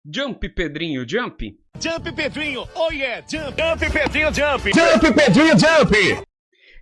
Jump, Pedrinho, jump! Jump, Pedrinho! Oh yeah! Jump! Jump, Pedrinho, jump! Jump, Pedrinho, jump!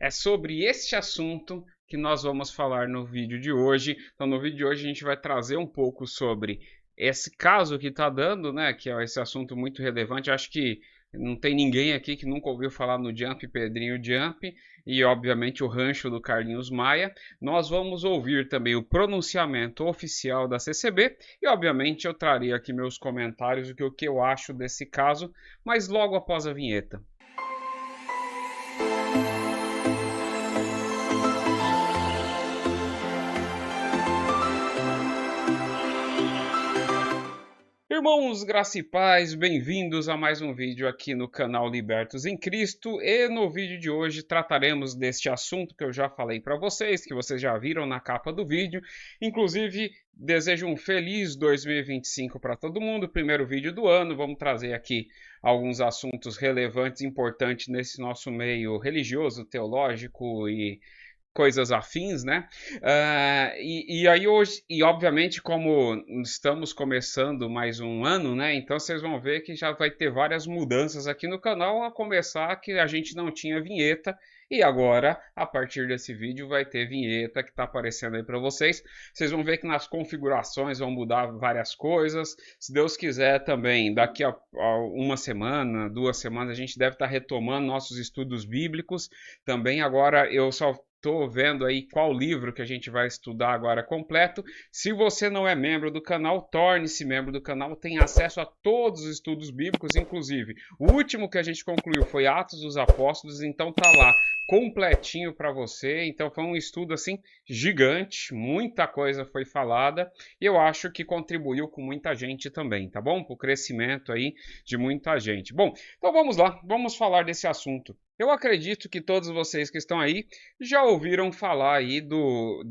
É sobre este assunto que nós vamos falar no vídeo de hoje. Então, no vídeo de hoje a gente vai trazer um pouco sobre esse caso que está dando, né? Que é esse assunto muito relevante. Acho que não tem ninguém aqui que nunca ouviu falar no Jump, Pedrinho Jump, e obviamente o rancho do Carlinhos Maia. Nós vamos ouvir também o pronunciamento oficial da CCB e obviamente eu trarei aqui meus comentários do que eu acho desse caso, mas logo após a vinheta. Irmãos, graça e paz, bem-vindos a mais um vídeo aqui no canal Libertos em Cristo. E no vídeo de hoje trataremos deste assunto que eu já falei para vocês, que vocês já viram na capa do vídeo. Inclusive, desejo um feliz 2025 para todo mundo, primeiro vídeo do ano. Vamos trazer aqui alguns assuntos relevantes, importantes nesse nosso meio religioso, teológico e coisas afins, né? E aí hoje, e obviamente como estamos começando mais um ano, né? Então vocês vão ver que já vai ter várias mudanças aqui no canal, a começar que a gente não tinha vinheta. E agora, a partir desse vídeo, vai ter vinheta que está aparecendo aí para vocês. Vocês vão ver que nas configurações vão mudar várias coisas. Se Deus quiser também, daqui a uma semana, 2 semanas, a gente deve estar retomando nossos estudos bíblicos. Também agora eu só estou vendo aí qual livro que a gente vai estudar agora completo. Se você não é membro do canal, torne-se membro do canal, tem acesso a todos os estudos bíblicos, inclusive o último que a gente concluiu foi Atos dos Apóstolos, então tá lá completinho para você. Então foi um estudo assim gigante, muita coisa foi falada e eu acho que contribuiu com muita gente também, tá bom? Para o crescimento aí de muita gente. Bom, então vamos lá, vamos falar desse assunto. Eu acredito que todos vocês que estão aí já ouviram falar aí do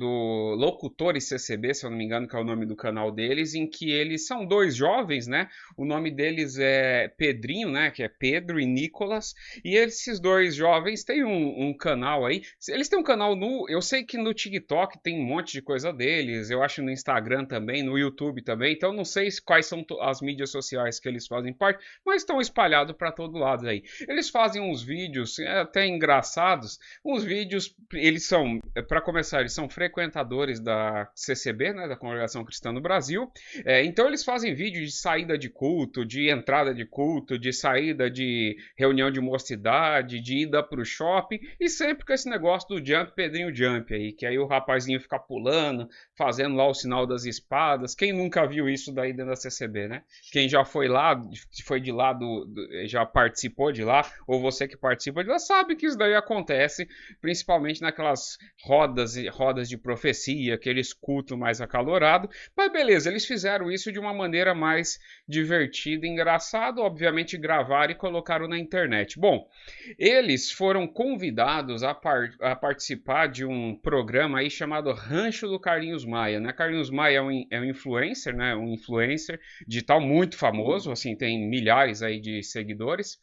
Locutores CCB, se eu não me engano, que é o nome do canal deles, em que eles são dois jovens, né? O nome deles é Pedrinho, né? Que é Pedro e Nicolas. E esses dois jovens têm um canal aí. Eles têm um canal eu sei que no TikTok tem um monte de coisa deles. Eu acho no Instagram também, no YouTube também. Então não sei quais são as mídias sociais que eles fazem parte, mas estão espalhados para todo lado aí. Eles fazem uns vídeos até engraçados, uns vídeos, eles são, para começar, eles são frequentadores da CCB, né, da Congregação Cristã no Brasil, então eles fazem vídeo de saída de culto, de entrada de culto, de saída de reunião de mocidade, de ida para o shopping, e sempre com esse negócio do Jump, Pedrinho Jump aí, que aí o rapazinho fica pulando, fazendo lá o sinal das espadas. Quem nunca viu isso daí dentro da CCB, né? Quem já foi lá, foi de lá, já participou de lá, ou você que participa de lá, sabe que isso daí acontece, principalmente naquelas rodas de profecia, aqueles cultos mais acalorados. Mas beleza, eles fizeram isso de uma maneira mais divertida, engraçada, obviamente gravaram e colocaram na internet. Bom, eles foram convidados a participar de um programa aí chamado Rancho do Carlinhos Maia, né? Carlinhos Maia é um influencer, né? Um influencer digital muito famoso, assim, tem milhares aí de seguidores.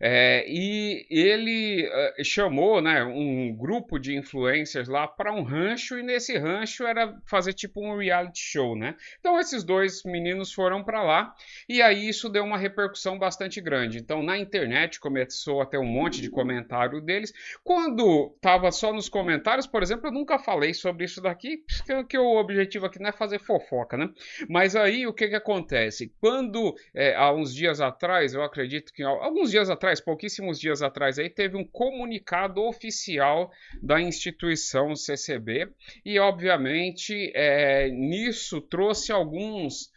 E ele chamou, né, um grupo de influencers lá para um rancho, e nesse rancho era fazer tipo um reality show, né? Então esses dois meninos foram para lá e aí isso deu uma repercussão bastante grande. Então na internet começou a ter um monte de comentário deles. Quando estava só nos comentários, por exemplo, eu nunca falei sobre isso daqui, porque o objetivo aqui não é fazer fofoca, né? Mas aí o que acontece? Quando há uns dias atrás, eu acredito que alguns dias atrás, pouquíssimos dias atrás, aí teve um comunicado oficial da instituição CCB e, obviamente, nisso trouxe alguns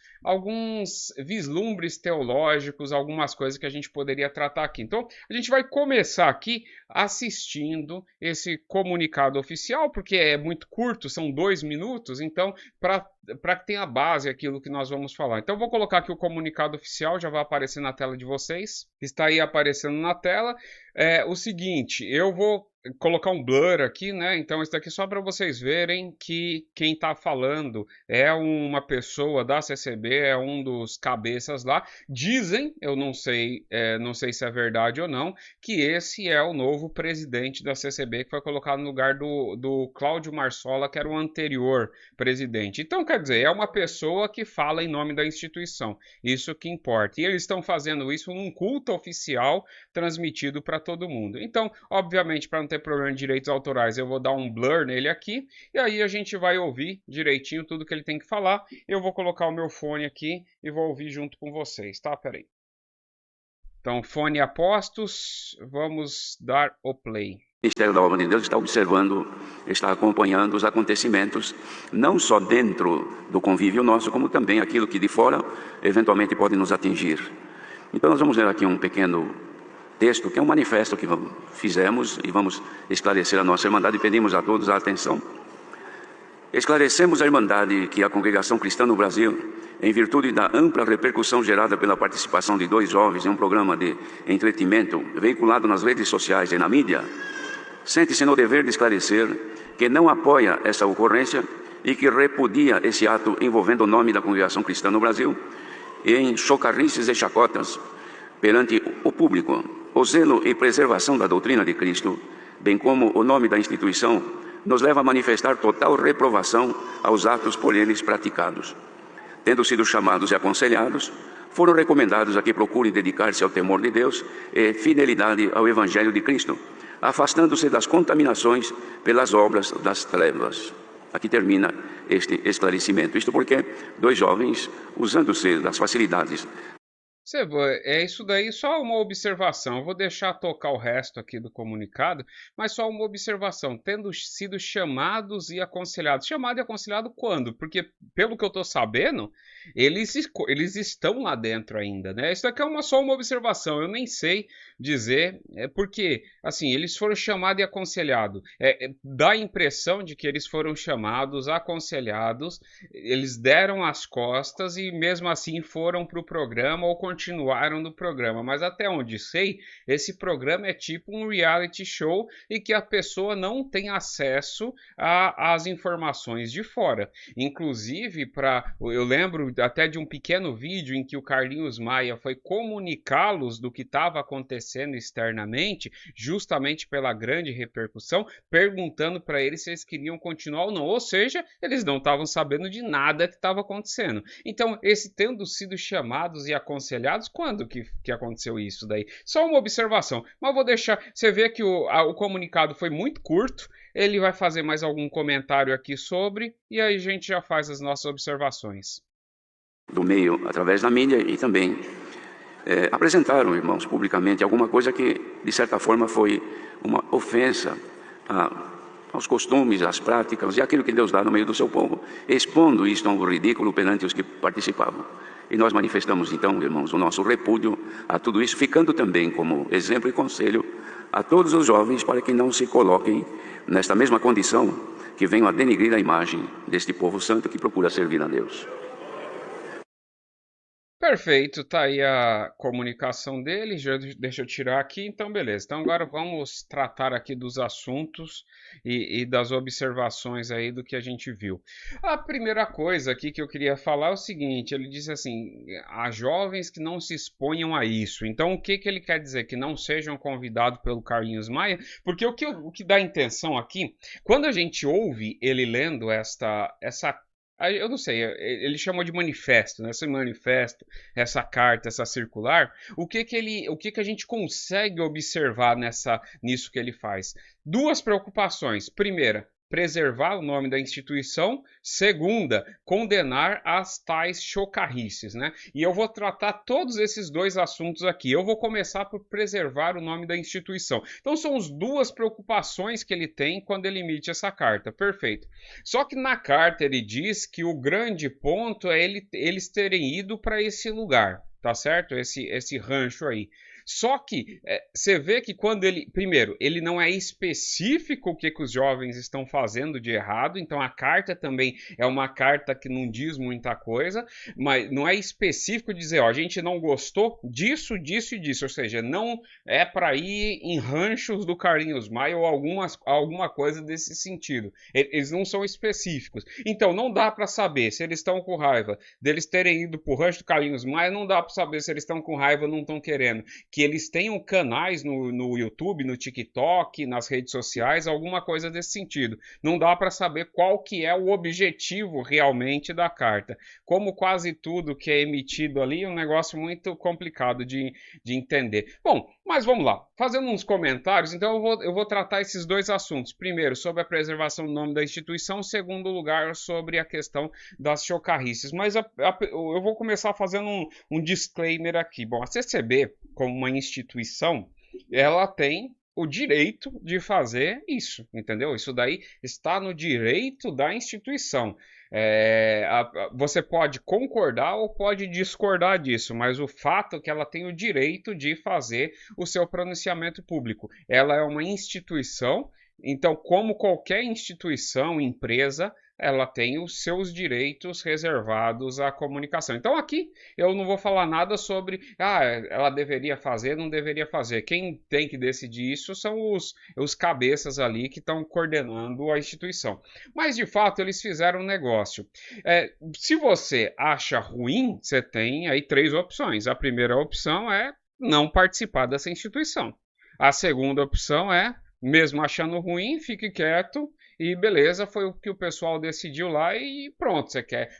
vislumbres teológicos, algumas coisas que a gente poderia tratar aqui. Então, a gente vai começar aqui assistindo esse comunicado oficial, porque é muito curto, são 2 minutos, então, para que tenha a base aquilo que nós vamos falar. Então, eu vou colocar aqui o comunicado oficial, já vai aparecer na tela de vocês, está aí aparecendo na tela. O seguinte, eu vou colocar um blur aqui, né? Então isso daqui é só para vocês verem que quem está falando é uma pessoa da CCB, é um dos cabeças lá. Dizem, eu não sei, não sei se é verdade ou não, que esse é o novo presidente da CCB que foi colocado no lugar do Cláudio Marsola, que era o anterior presidente. Então, quer dizer, é uma pessoa que fala em nome da instituição. Isso que importa. E eles estão fazendo isso num culto oficial transmitido para todo mundo. Então, obviamente, para não ter problema de direitos autorais, eu vou dar um blur nele aqui, e aí a gente vai ouvir direitinho tudo que ele tem que falar. Eu vou colocar o meu fone aqui e vou ouvir junto com vocês, tá? Peraí. Então, fone a postos, vamos dar o play. O Ministério da Obra de Deus está observando, está acompanhando os acontecimentos, não só dentro do convívio nosso, como também aquilo que de fora eventualmente pode nos atingir. Então nós vamos ler aqui um pequeno texto, que é um manifesto que fizemos e vamos esclarecer a nossa Irmandade e pedimos a todos a atenção. Esclarecemos a Irmandade que a Congregação Cristã no Brasil, em virtude da ampla repercussão gerada pela participação de 2 jovens em um programa de entretenimento veiculado nas redes sociais e na mídia, sente-se no dever de esclarecer que não apoia essa ocorrência e que repudia esse ato envolvendo o nome da Congregação Cristã no Brasil em chocarrices e chacotas perante o público. O zelo e preservação da doutrina de Cristo, bem como o nome da instituição, nos leva a manifestar total reprovação aos atos por eles praticados. Tendo sido chamados e aconselhados, foram recomendados a que procurem dedicar-se ao temor de Deus e fidelidade ao Evangelho de Cristo, afastando-se das contaminações pelas obras das trevas. Aqui termina este esclarecimento. Isto porque 2 jovens, usando-se das facilidades. É isso daí, só uma observação. Eu vou deixar tocar o resto aqui do comunicado, mas só uma observação. Tendo sido chamados e aconselhados. Chamado e aconselhado quando? Porque, pelo que eu estou sabendo, eles estão lá dentro ainda, né? Isso aqui é só uma observação. Eu nem sei dizer, porque, assim, eles foram chamados e aconselhados. Dá a impressão de que eles foram chamados, aconselhados, eles deram as costas e mesmo assim foram para o programa ou continuaram no programa, mas até onde sei, esse programa é tipo um reality show e que a pessoa não tem acesso às informações de fora. Inclusive, eu lembro até de um pequeno vídeo em que o Carlinhos Maia foi comunicá-los do que estava acontecendo externamente, justamente pela grande repercussão, perguntando para eles se eles queriam continuar ou não, ou seja, eles não estavam sabendo de nada que estava acontecendo. Então, tendo sido chamados e aconselhados, quando que aconteceu isso daí? Só uma observação, mas vou deixar, você vê que o comunicado foi muito curto, ele vai fazer mais algum comentário aqui sobre, e aí a gente já faz as nossas observações. Do meio, através da mídia, e também apresentaram, irmãos, publicamente alguma coisa que, de certa forma, foi uma ofensa aos costumes, às práticas e aquilo que Deus dá no meio do seu povo, expondo isto a um ridículo perante os que participavam. E nós manifestamos, então, irmãos, o nosso repúdio a tudo isso, ficando também como exemplo e conselho a todos os jovens para que não se coloquem nesta mesma condição, que venham a denegrir a imagem deste povo santo que procura servir a Deus. Perfeito, tá aí a comunicação dele, deixa eu tirar aqui, então beleza. Então agora vamos tratar aqui dos assuntos e das observações aí do que a gente viu. A primeira coisa aqui que eu queria falar é o seguinte, ele diz assim, há jovens que não se exponham a isso. Então o que ele quer dizer? Que não sejam convidados pelo Carlinhos Maia? Porque o que dá a intenção aqui, quando a gente ouve ele lendo essa eu não sei, ele chamou de manifesto, né? Esse manifesto, essa carta, essa circular, o que a gente consegue observar nisso que ele faz? 2 preocupações. Primeira, preservar o nome da instituição. Segunda, condenar as tais chocarrices, né? E eu vou tratar todos esses 2 assuntos aqui. Eu vou começar por preservar o nome da instituição. Então são as 2 preocupações que ele tem quando ele emite essa carta. Perfeito. Só que na carta ele diz que o grande ponto é eles terem ido para esse lugar, tá certo? Esse rancho aí. Só que você vê que quando ele, primeiro, ele não é específico o que os jovens estão fazendo de errado, então a carta também é uma carta que não diz muita coisa, mas não é específico dizer, ó, a gente não gostou disso, disso e disso, ou seja, não é para ir em ranchos do Carlinhos Maia ou alguma coisa desse sentido. Eles não são específicos. Então não dá para saber se eles estão com raiva deles terem ido pro rancho do Carlinhos Maia, não dá para saber se eles estão com raiva ou não estão querendo. Que eles tenham canais no YouTube, no TikTok, nas redes sociais, alguma coisa desse sentido. Não dá para saber qual que é o objetivo realmente da carta. Como quase tudo que é emitido ali, é um negócio muito complicado de entender. Bom, mas vamos lá. Fazendo uns comentários, então eu vou tratar esses dois assuntos. Primeiro, sobre a preservação do nome da instituição. Segundo lugar, sobre a questão das chocarrices. Mas eu vou começar fazendo um disclaimer aqui. Bom, a CCB, como uma instituição, ela tem o direito de fazer isso, entendeu? Isso daí está no direito da instituição. Você pode concordar ou pode discordar disso, mas o fato é que ela tem o direito de fazer o seu pronunciamento público. Ela é uma instituição, então, como qualquer instituição, empresa, ela tem os seus direitos reservados à comunicação. Então aqui eu não vou falar nada sobre ela deveria fazer, não deveria fazer. Quem tem que decidir isso são os cabeças ali que estão coordenando a instituição. Mas de fato eles fizeram um negócio. Se você acha ruim, você tem aí 3 opções. A primeira opção é não participar dessa instituição. A segunda opção é, mesmo achando ruim, fique quieto e beleza, foi o que o pessoal decidiu lá e pronto,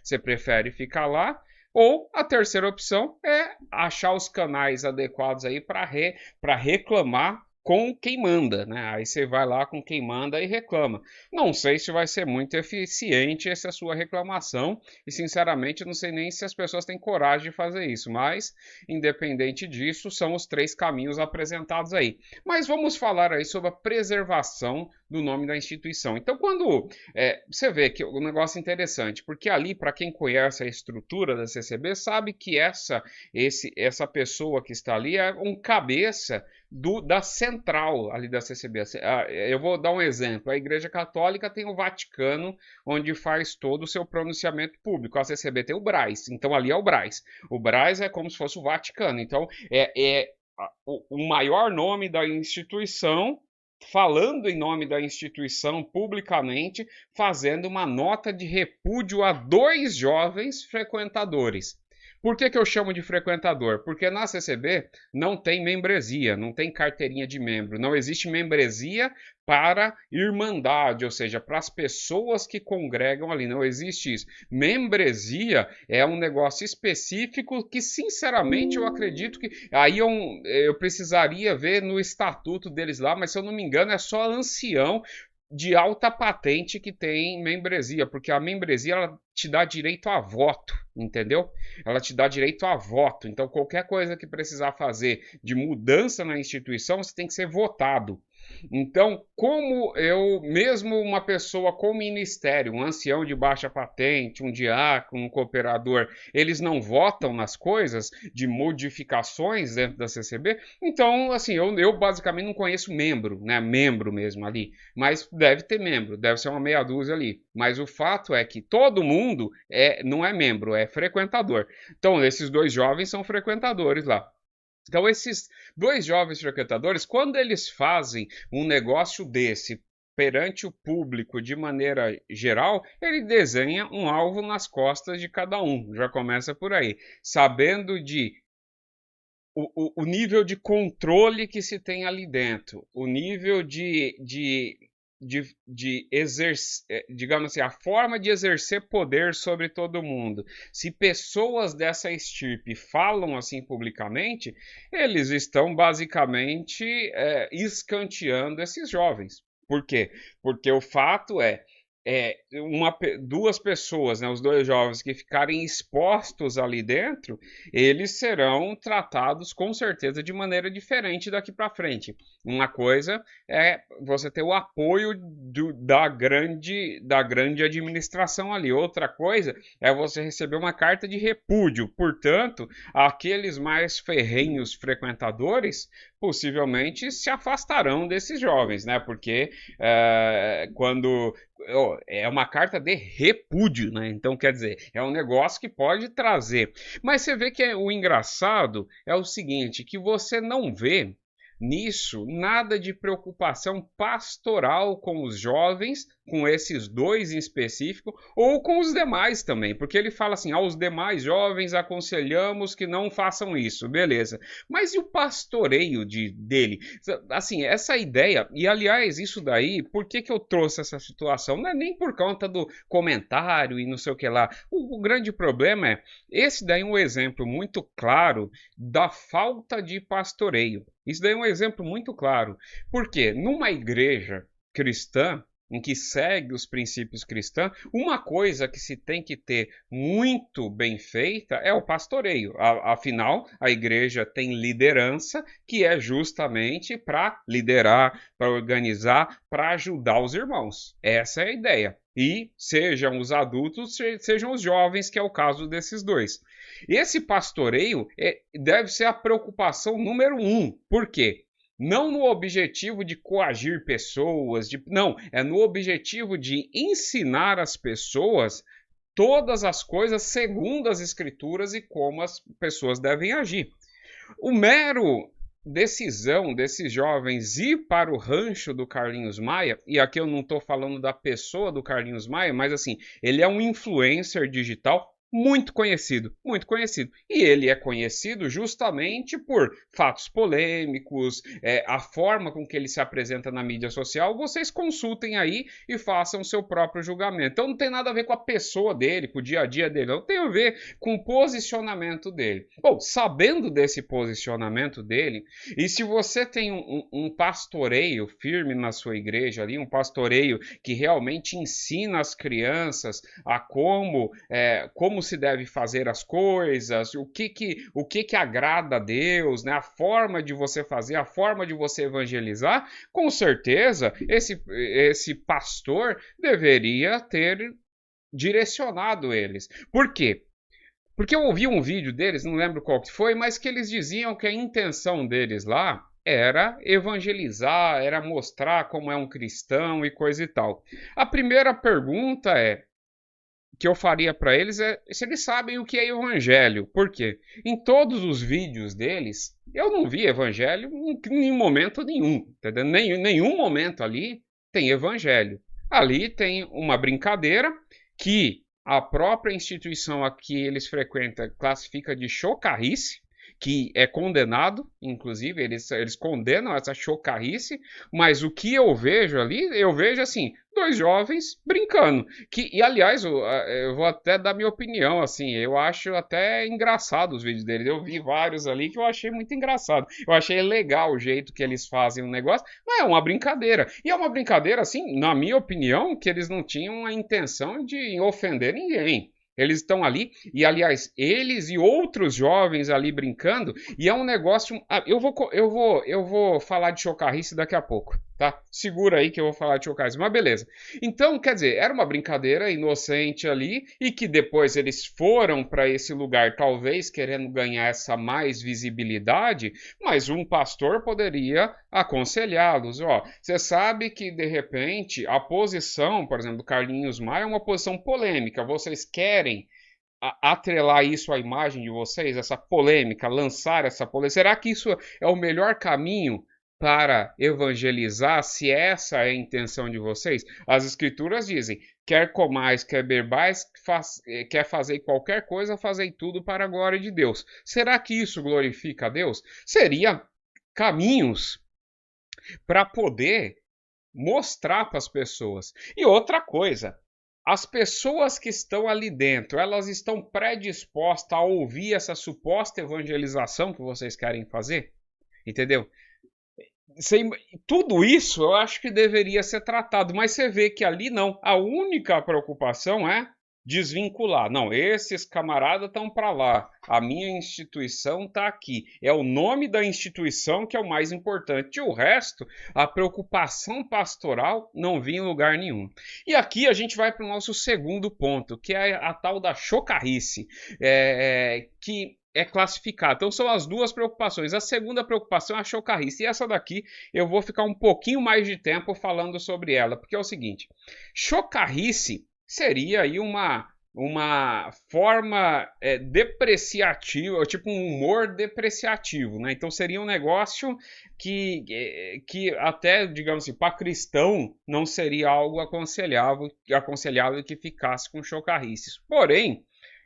você prefere ficar lá. Ou a terceira opção é achar os canais adequados aí para reclamar com quem manda, né? Aí você vai lá com quem manda e reclama. Não sei se vai ser muito eficiente essa sua reclamação e, sinceramente, não sei nem se as pessoas têm coragem de fazer isso, mas, independente disso, são os 3 caminhos apresentados aí. Mas vamos falar aí sobre a preservação do nome da instituição. Então, quando você vê que o negócio é interessante, porque ali, para quem conhece a estrutura da CCB, sabe que essa pessoa que está ali é um cabeça da central ali da CCB. Eu vou dar um exemplo. A Igreja Católica tem o Vaticano, onde faz todo o seu pronunciamento público. A CCB tem o Brás, então ali é o Brás. O Brás é como se fosse o Vaticano. Então o maior nome da instituição, falando em nome da instituição publicamente, fazendo uma nota de repúdio a 2 jovens frequentadores. Por que eu chamo de frequentador? Porque na CCB não tem membresia, não tem carteirinha de membro, não existe membresia para irmandade, ou seja, para as pessoas que congregam ali, não existe isso. Membresia é um negócio específico que, sinceramente, eu acredito que aí eu precisaria ver no estatuto deles lá, mas se eu não me engano é só ancião de alta patente que tem membresia, porque a membresia ela te dá direito a voto, entendeu? Ela te dá direito a voto, então qualquer coisa que precisar fazer de mudança na instituição, você tem que ser votado. Então, como mesmo uma pessoa com ministério, um ancião de baixa patente, um diácono, um cooperador, eles não votam nas coisas de modificações dentro da CCB, então, assim, eu basicamente não conheço membro, né, membro mesmo ali, mas deve ter membro, deve ser uma meia dúzia ali, mas o fato é que todo mundo não é membro, é frequentador. Então, esses 2 jovens são frequentadores lá. Então, esses 2 jovens frequentadores, quando eles fazem um negócio desse perante o público de maneira geral, ele desenha um alvo nas costas de cada um. Já começa por aí. Sabendo o nível de controle que se tem ali dentro, o nível de exercer, digamos assim, a forma de exercer poder sobre todo mundo. Se pessoas dessa estirpe falam assim publicamente, eles estão basicamente escanteando esses jovens. Por quê? Porque o fato é duas pessoas, né, os dois jovens que ficarem expostos ali dentro, eles serão tratados com certeza de maneira diferente daqui para frente. Uma coisa é você ter o apoio da grande administração ali. Outra coisa é você receber uma carta de repúdio. Portanto, aqueles mais ferrenhos frequentadores possivelmente se afastarão desses jovens, né? Porque quando é uma carta de repúdio, né? Então, quer dizer, é um negócio que pode trazer. Mas você vê que o engraçado é o seguinte, que você não vê nisso nada de preocupação pastoral com os jovens, com esses dois em específico, ou com os demais também, porque ele fala assim, aos demais jovens aconselhamos que não façam isso, beleza. Mas e o pastoreio dele? Assim, essa ideia, e aliás, isso daí, por que eu trouxe essa situação? Não é nem por conta do comentário e não sei o que lá. O grande problema é, esse daí é um exemplo muito claro da falta de pastoreio. Isso daí é um exemplo muito claro. Porque numa igreja cristã, em que segue os princípios cristãos, uma coisa que se tem que ter muito bem feita é o pastoreio. Afinal, a igreja tem liderança, que é justamente para liderar, para organizar, para ajudar os irmãos. Essa é a ideia. E sejam os adultos, sejam os jovens, que é o caso desses dois. Esse pastoreio deve ser a preocupação número 1. Por quê? Não no objetivo de coagir pessoas, não, é no objetivo de ensinar as pessoas todas as coisas segundo as Escrituras e como as pessoas devem agir. O mero decisão desses jovens ir para o rancho do Carlinhos Maia, e aqui eu não estou falando da pessoa do Carlinhos Maia, mas assim, ele é um influencer digital muito conhecido, muito conhecido. E ele é conhecido justamente por fatos polêmicos, a forma com que ele se apresenta na mídia social. Vocês consultem aí e façam o seu próprio julgamento. Então não tem nada a ver com a pessoa dele, com o dia a dia dele, não tem a ver com o posicionamento dele. Bom, sabendo desse posicionamento dele, e se você tem um pastoreio firme na sua igreja ali, um pastoreio que realmente ensina as crianças a como se deve fazer as coisas, o que agrada a Deus, né? A forma de você fazer, a forma de você evangelizar, com certeza esse pastor deveria ter direcionado eles. Por quê? Porque eu ouvi um vídeo deles, não lembro qual que foi, mas que eles diziam que a intenção deles lá era evangelizar, era mostrar como é um cristão e coisa e tal. A primeira pergunta que eu faria para eles é se eles sabem o que é evangelho. Por quê? Em todos os vídeos deles, eu não vi evangelho em momento nenhum. Entendeu? Nenhum momento ali tem evangelho. Ali tem uma brincadeira que a própria instituição a que eles frequentam classifica de chocarrice, que é condenado, inclusive, eles condenam essa chocarrice, mas o que eu vejo ali, eu vejo assim, dois jovens brincando, e aliás, eu vou até dar minha opinião, assim, eu acho até engraçado os vídeos deles, eu vi vários ali que eu achei muito engraçado, eu achei legal o jeito que eles fazem o negócio, mas é uma brincadeira, e é uma brincadeira, assim, na minha opinião, que eles não tinham a intenção de ofender ninguém. Eles estão ali, e aliás, eles e outros jovens ali brincando, e é um negócio. Eu vou falar de chocarrice daqui a pouco, tá? Segura aí que eu vou falar de chocarrice, mas beleza. Então, quer dizer, era uma brincadeira inocente ali, e que depois eles foram para esse lugar, talvez querendo ganhar essa mais visibilidade, mas um pastor poderia aconselhá-los. Ó, você sabe que de repente a posição, por exemplo, do Carlinhos Maia é uma posição polêmica, vocês querem atrelar isso à imagem de vocês, essa polêmica, lançar essa polêmica? Será que isso é o melhor caminho para evangelizar, se essa é a intenção de vocês? As escrituras dizem, quer comais, quer bebais, quer fazer qualquer coisa, fazei tudo para a glória de Deus. Será que isso glorifica a Deus? Seria caminhos para poder mostrar para as pessoas. E outra coisa, as pessoas que estão ali dentro, elas estão predispostas a ouvir essa suposta evangelização que vocês querem fazer? Entendeu? tudo isso eu acho que deveria ser tratado, mas você vê que ali não. A única preocupação é desvincular. Não, esses camaradas estão para lá. A minha instituição está aqui. É o nome da instituição que é o mais importante. E o resto, a preocupação pastoral não vinha em lugar nenhum. E aqui a gente vai para o nosso segundo ponto, que é a tal da chocarrice, que é classificado. Então são as duas preocupações. A segunda preocupação é a chocarrice. E essa daqui eu vou ficar um pouquinho mais de tempo falando sobre ela, porque é o seguinte: chocarrice seria aí uma forma depreciativa, tipo um humor depreciativo, né? Então seria um negócio que até, digamos assim, para cristão não seria algo aconselhável que ficasse com chocarrices. Porém,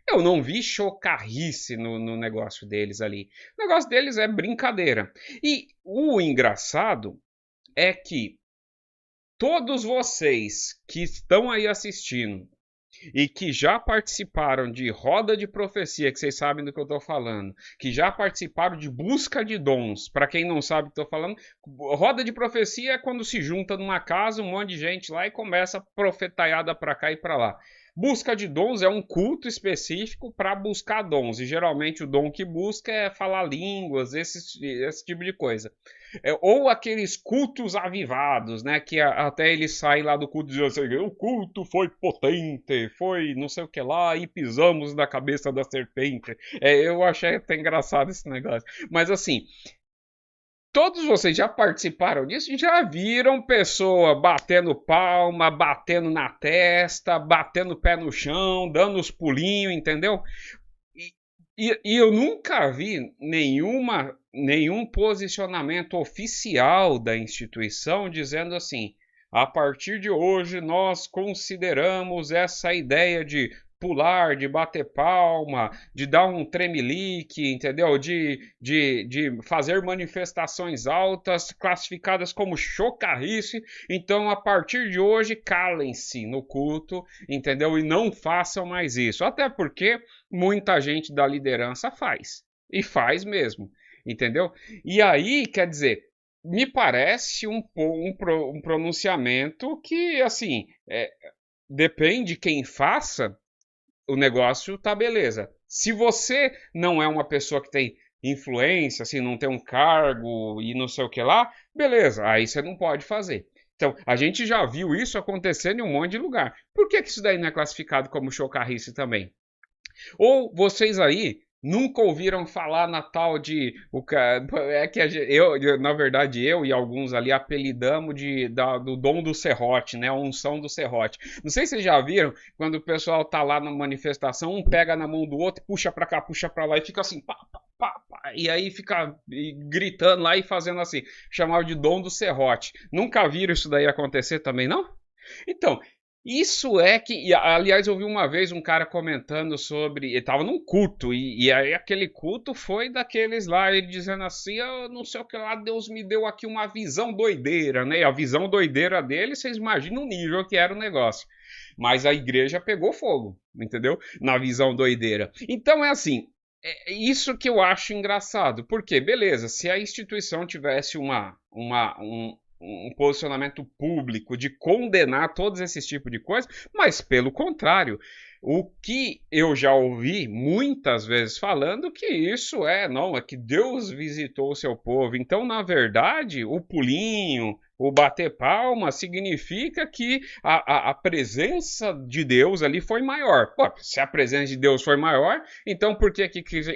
eu não vi chocarrice no negócio deles ali. O negócio deles é brincadeira. E o engraçado é que todos vocês que estão aí assistindo e que já participaram de roda de profecia, que vocês sabem do que eu estou falando, que já participaram de busca de dons, para quem não sabe o que estou falando, roda de profecia é quando se junta numa casa um monte de gente lá e começa profetaiada para cá e para lá. Busca de dons é um culto específico para buscar dons, e geralmente o dom que busca é falar línguas, esse tipo de coisa. Ou aqueles cultos avivados, né, que até eles saem lá do culto dizendo assim: o culto foi potente, foi não sei o que lá, e pisamos na cabeça da serpente. Eu achei até engraçado esse negócio. Mas assim, todos vocês já participaram disso? Já viram pessoa batendo palma, batendo na testa, batendo o pé no chão, dando os pulinhos, entendeu? E eu nunca vi nenhum posicionamento oficial da instituição dizendo assim: a partir de hoje nós consideramos essa ideia de pular, de bater palma, de dar um tremelique, entendeu? De fazer manifestações altas classificadas como chocarrice. Então, a partir de hoje, calem-se no culto, entendeu? E não façam mais isso. Até porque muita gente da liderança faz. E faz mesmo, entendeu? E aí, quer dizer, me parece um pronunciamento que, assim, depende de quem faça, o negócio tá beleza. Se você não é uma pessoa que tem influência, assim, não tem um cargo e não sei o que lá, beleza, aí você não pode fazer. Então, a gente já viu isso acontecendo em um monte de lugar. Por que isso daí não é classificado como chocarrice também? Ou vocês aí nunca ouviram falar na tal de... É que na verdade, eu e alguns ali apelidamos do dom do serrote, né? A unção do serrote. Não sei se vocês já viram, quando o pessoal tá lá na manifestação, um pega na mão do outro, puxa pra cá, puxa pra lá e fica assim, pá, pá, pá, pá, e aí fica gritando lá e fazendo assim, chamado de dom do serrote. Nunca viram isso daí acontecer também, não? Então, isso é que, aliás, eu vi uma vez um cara comentando sobre, ele estava num culto, e aí aquele culto foi daqueles lá, ele dizendo assim: eu não sei o que lá, Deus me deu aqui uma visão doideira, né? E a visão doideira dele, vocês imaginam o nível que era o negócio. Mas a igreja pegou fogo, entendeu? Na visão doideira. Então é assim, é isso que eu acho engraçado, porque, beleza, se a instituição tivesse um posicionamento público de condenar todos esses tipos de coisas, mas pelo contrário, o que eu já ouvi muitas vezes falando que isso é que Deus visitou o seu povo. Então, na verdade, o pulinho, o bater palma significa que a presença de Deus ali foi maior. Pô, se a presença de Deus foi maior, então por que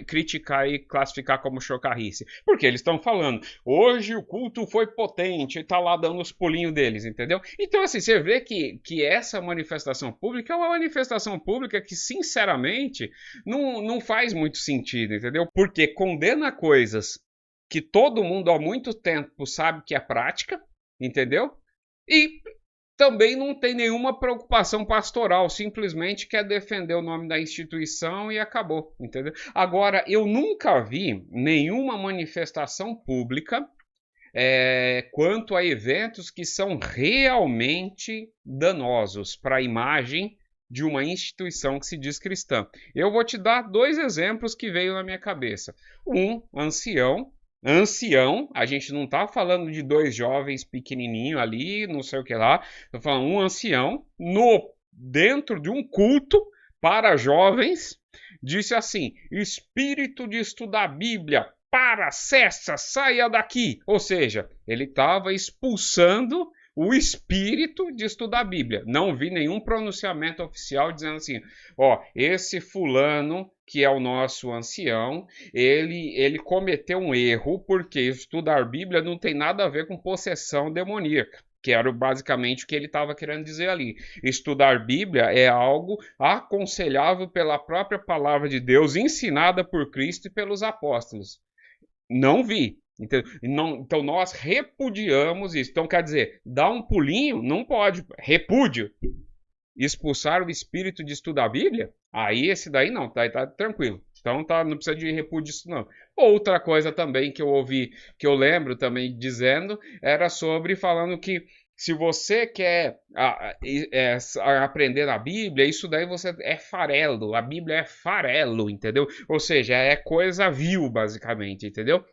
criticar e classificar como chocarrice? Porque eles estão falando, hoje o culto foi potente e tá lá dando os pulinhos deles, entendeu? Então, assim, você vê que essa manifestação pública é uma manifestação pública que, sinceramente, não faz muito sentido, entendeu? Porque condena coisas que todo mundo há muito tempo sabe que é prática, entendeu? E também não tem nenhuma preocupação pastoral, simplesmente quer defender o nome da instituição e acabou, entendeu? Agora, eu nunca vi nenhuma manifestação pública quanto a eventos que são realmente danosos para a imagem de uma instituição que se diz cristã. Eu vou te dar 2 exemplos que veio na minha cabeça. Um ancião ancião, a gente não está falando de dois jovens pequenininhos ali, não sei o que lá, estou falando um ancião dentro de um culto para jovens, disse assim: espírito de estudar a Bíblia, para, cessa, saia daqui. Ou seja, ele estava expulsando o espírito de estudar a Bíblia. Não vi nenhum pronunciamento oficial dizendo assim: ó, esse fulano que é o nosso ancião, ele cometeu um erro, porque estudar a Bíblia não tem nada a ver com possessão demoníaca, que era basicamente o que ele estava querendo dizer ali. Estudar Bíblia é algo aconselhável pela própria palavra de Deus, ensinada por Cristo e pelos apóstolos. Não vi. Então nós repudiamos isso. Então quer dizer, dar um pulinho não pode. Repúdio. Expulsar o espírito de estudar a Bíblia? Aí esse daí não, tá tranquilo. Então não precisa de repúdio isso não. Outra coisa também que eu ouvi, que eu lembro também dizendo, era falando que se você quer aprender a Bíblia, isso daí você é farelo. A Bíblia é farelo, entendeu? Ou seja, é coisa vil, basicamente, entendeu?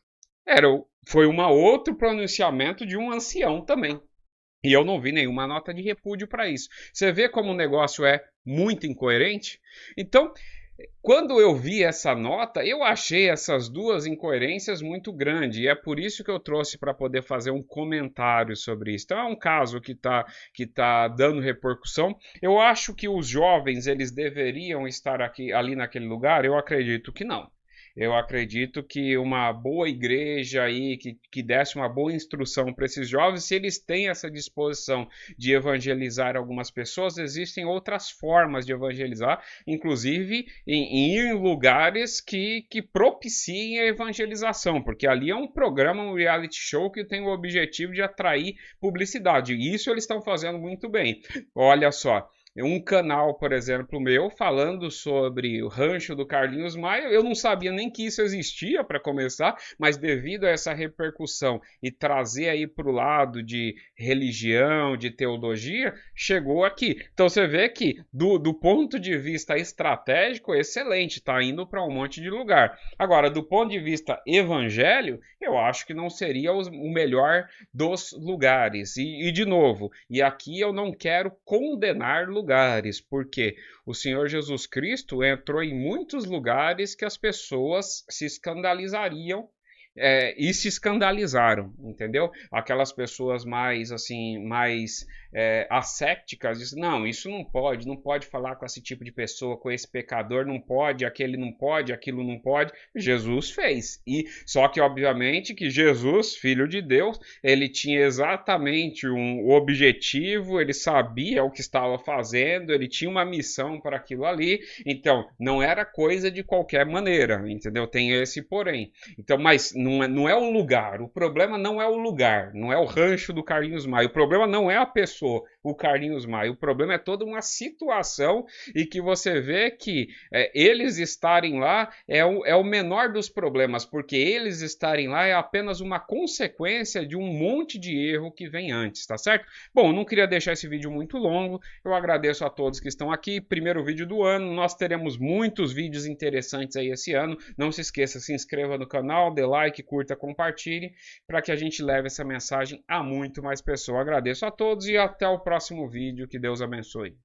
Foi outro pronunciamento de um ancião também. E eu não vi nenhuma nota de repúdio para isso. Você vê como o negócio é muito incoerente? Então, quando eu vi essa nota, eu achei essas duas incoerências muito grandes. E é por isso que eu trouxe para poder fazer um comentário sobre isso. Então, é um caso que tá dando repercussão. Eu acho que os jovens eles deveriam estar ali naquele lugar? Eu acredito que não. Eu acredito que uma boa igreja aí, que desse uma boa instrução para esses jovens, se eles têm essa disposição de evangelizar algumas pessoas, existem outras formas de evangelizar, inclusive em ir em lugares que propiciem a evangelização, porque ali é um programa, um reality show que tem o objetivo de atrair publicidade, e isso eles estão fazendo muito bem. Olha só. Um canal, por exemplo, meu, falando sobre o rancho do Carlinhos Maia, eu não sabia nem que isso existia para começar, mas devido a essa repercussão e trazer aí para o lado de religião, de teologia, chegou aqui. Então você vê que, do ponto de vista estratégico, excelente, está indo para um monte de lugar. Agora, do ponto de vista evangelho, eu acho que não seria o melhor dos lugares. E de novo, e aqui eu não quero condenar lugares, porque o Senhor Jesus Cristo entrou em muitos lugares que as pessoas se escandalizariam e se escandalizaram, entendeu? Aquelas pessoas mais assépticas dizem, não, isso não pode falar com esse tipo de pessoa, com esse pecador, não pode, aquele não pode, aquilo não pode. Jesus fez. E só que obviamente que Jesus, filho de Deus, ele tinha exatamente um objetivo, ele sabia o que estava fazendo, ele tinha uma missão para aquilo ali. Então, não era coisa de qualquer maneira, entendeu? Tem esse porém. Então, mas não é o lugar. O problema não é o lugar, não é o rancho do Carlinhos Maia. O problema não é a pessoa, o Carlinhos Maia. O problema é toda uma situação e que você vê que eles estarem lá é o menor dos problemas, porque eles estarem lá é apenas uma consequência de um monte de erro que vem antes, tá certo? Bom, não queria deixar esse vídeo muito longo. Eu agradeço a todos que estão aqui. Primeiro vídeo do ano. Nós teremos muitos vídeos interessantes aí esse ano. Não se esqueça, se inscreva no canal, dê like, curta, compartilhe, para que a gente leve essa mensagem a muito mais pessoas. Agradeço a todos e até o próximo vídeo. Que Deus abençoe.